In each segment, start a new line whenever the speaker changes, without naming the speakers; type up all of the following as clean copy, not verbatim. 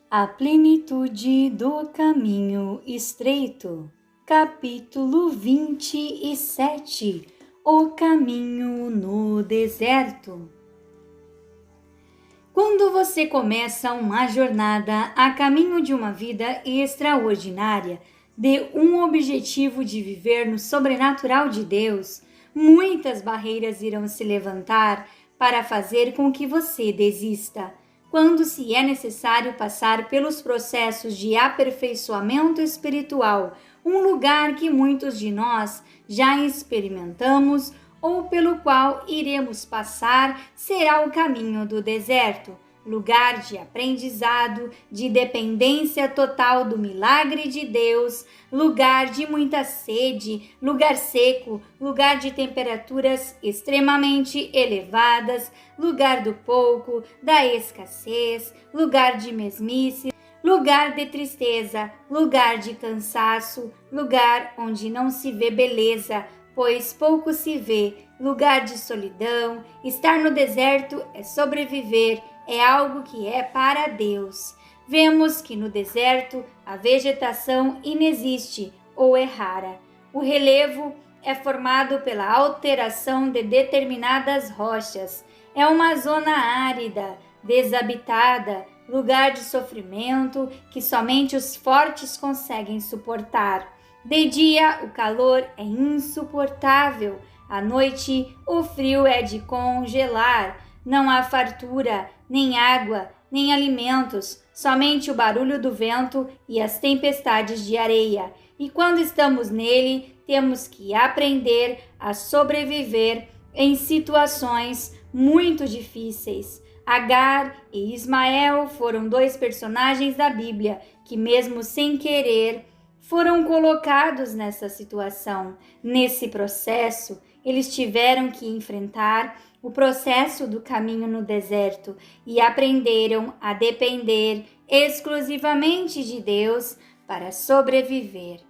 A plenitude do caminho estreito. Capítulo 27. O caminho no deserto. Quando você começa uma jornada a caminho de uma vida extraordinária, de um objetivo de viver no sobrenatural de Deus, muitas barreiras irão se levantar para fazer com que você desista. Quando se é necessário passar pelos processos de aperfeiçoamento espiritual, um lugar que muitos de nós já experimentamos ou pelo qual iremos passar será o caminho do deserto, lugar de aprendizado, de dependência total do milagre de Deus, lugar de muita sede, lugar seco, lugar de temperaturas extremamente elevadas, lugar do pouco, da escassez, lugar de mesmice, lugar de tristeza, lugar de cansaço, lugar onde não se vê beleza, pois pouco se vê, lugar de solidão. Estar no deserto é sobreviver, é algo que é para Deus. Vemos que no deserto a vegetação inexiste ou é rara. O relevo é formado pela alteração de determinadas rochas. É uma zona árida, desabitada, lugar de sofrimento que somente os fortes conseguem suportar. De dia, o calor é insuportável. À noite, o frio é de congelar. Não há fartura, nem água, nem alimentos, somente o barulho do vento e as tempestades de areia. E quando estamos nele, temos que aprender a sobreviver em situações muito difíceis. Agar e Ismael foram dois personagens da Bíblia que, mesmo sem querer, foram colocados nessa situação. Nesse processo, eles tiveram que enfrentar o processo do caminho no deserto e aprenderam a depender exclusivamente de Deus para sobreviver.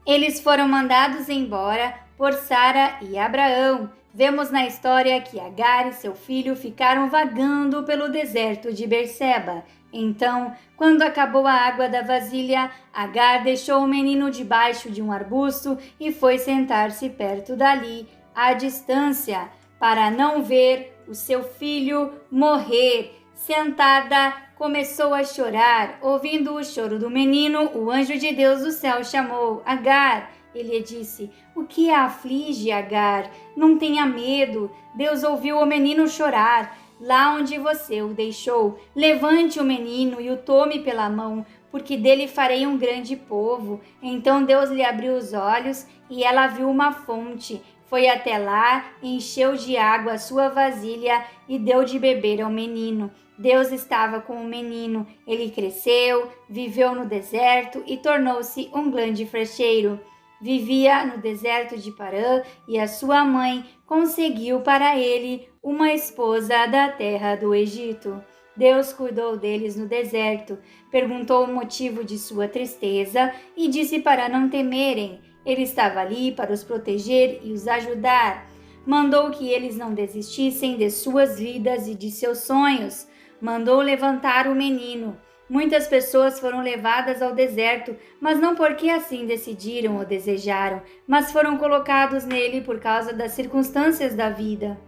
Eles foram mandados embora por Sara e Abraão. Vemos na história que Agar e seu filho ficaram vagando pelo deserto de Berseba. Então, quando acabou a água da vasilha, Agar deixou o menino debaixo de um arbusto e foi sentar-se perto dali, à distância, para não ver o seu filho morrer. Sentada, começou a chorar. Ouvindo o choro do menino, o anjo de Deus do céu chamou: Agar. Ele disse: O que a aflige, Agar? Não tenha medo. Deus ouviu o menino chorar. Lá onde você o deixou, levante o menino e o tome pela mão, porque dele farei um grande povo. Então Deus lhe abriu os olhos e ela viu uma fonte. Foi até lá, encheu de água a sua vasilha e deu de beber ao menino. Deus estava com o menino. Ele cresceu, viveu no deserto e tornou-se um grande frecheiro. Vivia no deserto de Parã e a sua mãe conseguiu para ele uma esposa da terra do Egito. Deus cuidou deles no deserto, perguntou o motivo de sua tristeza e disse para não temerem. Ele estava ali para os proteger e os ajudar. Mandou que eles não desistissem de suas vidas e de seus sonhos. Mandou levantar o menino. Muitas pessoas foram levadas ao deserto, mas não porque assim decidiram ou desejaram, mas foram colocados nele por causa das circunstâncias da vida.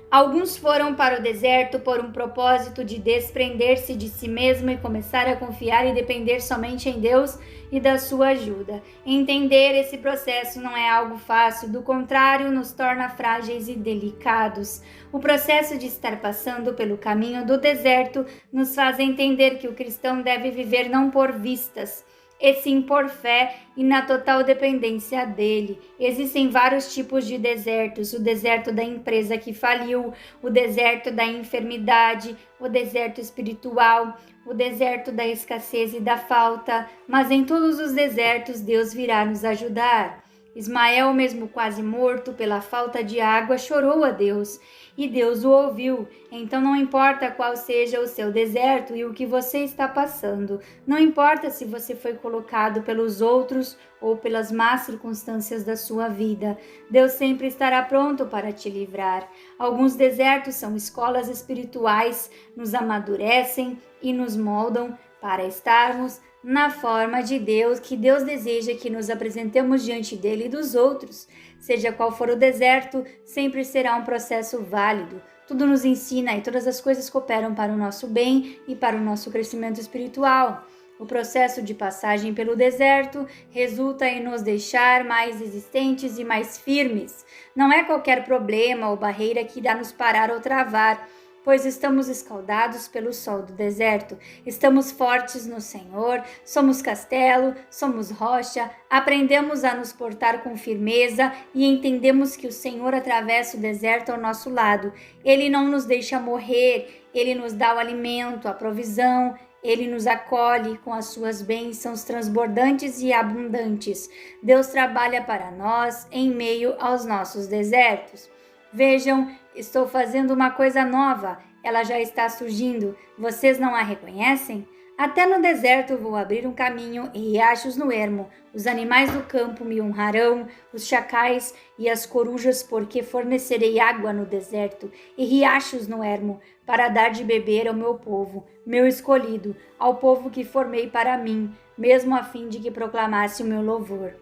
Alguns foram para o deserto por um propósito de desprender-se de si mesmo e começar a confiar e depender somente em Deus e da sua ajuda. Entender esse processo não é algo fácil, do contrário, nos torna frágeis e delicados. O processo de estar passando pelo caminho do deserto nos faz entender que o cristão deve viver não por vistas, e sim por fé e na total dependência dele. Existem vários tipos de desertos: o deserto da empresa que faliu, o deserto da enfermidade, o deserto espiritual, o deserto da escassez e da falta, mas em todos os desertos Deus virá nos ajudar. Ismael, mesmo quase morto pela falta de água, chorou a Deus, e Deus o ouviu. Então não importa qual seja o seu deserto e o que você está passando, não importa se você foi colocado pelos outros ou pelas más circunstâncias da sua vida, Deus sempre estará pronto para te livrar. Alguns desertos são escolas espirituais, nos amadurecem e nos moldam para estarmos na forma de Deus, que Deus deseja que nos apresentemos diante dele e dos outros. Seja qual for o deserto, sempre será um processo válido. Tudo nos ensina e todas as coisas cooperam para o nosso bem e para o nosso crescimento espiritual. O processo de passagem pelo deserto resulta em nos deixar mais resistentes e mais firmes. Não é qualquer problema ou barreira que irá nos parar ou travar, pois estamos escaldados pelo sol do deserto. Estamos fortes no Senhor, somos castelo, somos rocha, aprendemos a nos portar com firmeza e entendemos que o Senhor atravessa o deserto ao nosso lado. Ele não nos deixa morrer, Ele nos dá o alimento, a provisão, Ele nos acolhe com as suas bênçãos transbordantes e abundantes. Deus trabalha para nós em meio aos nossos desertos. Vejam, estou fazendo uma coisa nova, ela já está surgindo, vocês não a reconhecem? Até no deserto vou abrir um caminho e riachos no ermo. Os animais do campo me honrarão, os chacais e as corujas, porque fornecerei água no deserto e riachos no ermo, para dar de beber ao meu povo, meu escolhido, ao povo que formei para mim, mesmo a fim de que proclamasse o meu louvor.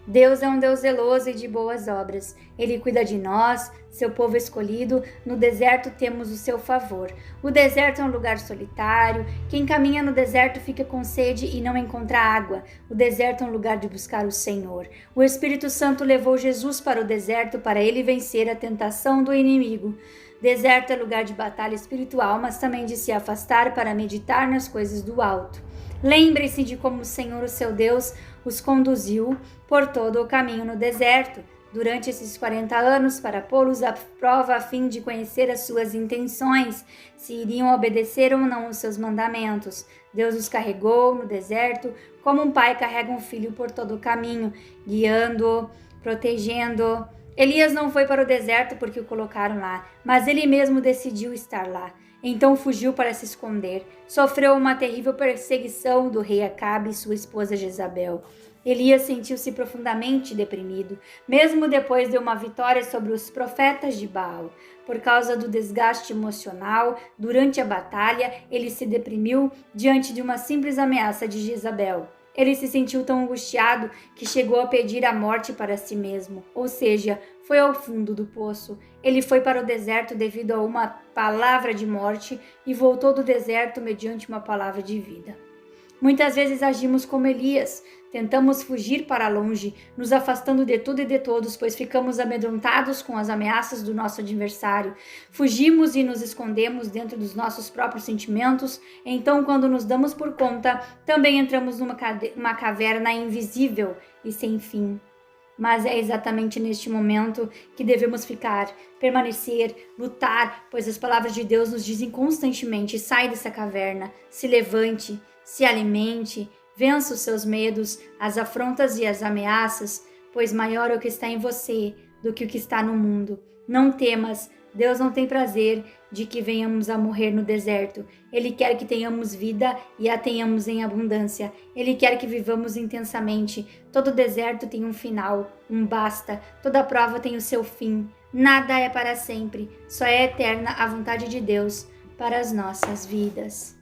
Deus é um Deus zeloso e de boas obras. Ele cuida de nós, seu povo escolhido. No deserto temos o seu favor. O deserto é um lugar solitário. Quem caminha no deserto fica com sede e não encontra água. O deserto é um lugar de buscar o Senhor. O Espírito Santo levou Jesus para o deserto para ele vencer a tentação do inimigo. Deserto é lugar de batalha espiritual, mas também de se afastar para meditar nas coisas do alto. Lembre-se de como o Senhor, o seu Deus, os conduziu por todo o caminho no deserto, durante esses 40 anos, para pô-los à prova a fim de conhecer as suas intenções, se iriam obedecer ou não os seus mandamentos. Deus os carregou no deserto, como um pai carrega um filho por todo o caminho, guiando-o, protegendo-o. Elias não foi para o deserto porque o colocaram lá, mas ele mesmo decidiu estar lá. Então fugiu para se esconder. Sofreu uma terrível perseguição do rei Acabe e sua esposa Jezabel. Elias sentiu-se profundamente deprimido, mesmo depois de uma vitória sobre os profetas de Baal. Por causa do desgaste emocional, durante a batalha, ele se deprimiu diante de uma simples ameaça de Jezabel. Ele se sentiu tão angustiado que chegou a pedir a morte para si mesmo, ou seja, foi ao fundo do poço. Ele foi para o deserto devido a uma palavra de morte e voltou do deserto mediante uma palavra de vida. Muitas vezes agimos como Elias, tentamos fugir para longe, nos afastando de tudo e de todos, pois ficamos amedrontados com as ameaças do nosso adversário. Fugimos e nos escondemos dentro dos nossos próprios sentimentos, então quando nos damos por conta, também entramos numa caverna invisível e sem fim. Mas é exatamente neste momento que devemos ficar, permanecer, lutar, pois as palavras de Deus nos dizem constantemente: sai dessa caverna, se levante, se alimente, vença os seus medos, as afrontas e as ameaças, pois maior é o que está em você do que o que está no mundo. Não temas, Deus não tem prazer de que venhamos a morrer no deserto. Ele quer que tenhamos vida e a tenhamos em abundância. Ele quer que vivamos intensamente. Todo deserto tem um final, um basta. Toda prova tem o seu fim. Nada é para sempre, só é eterna a vontade de Deus para as nossas vidas.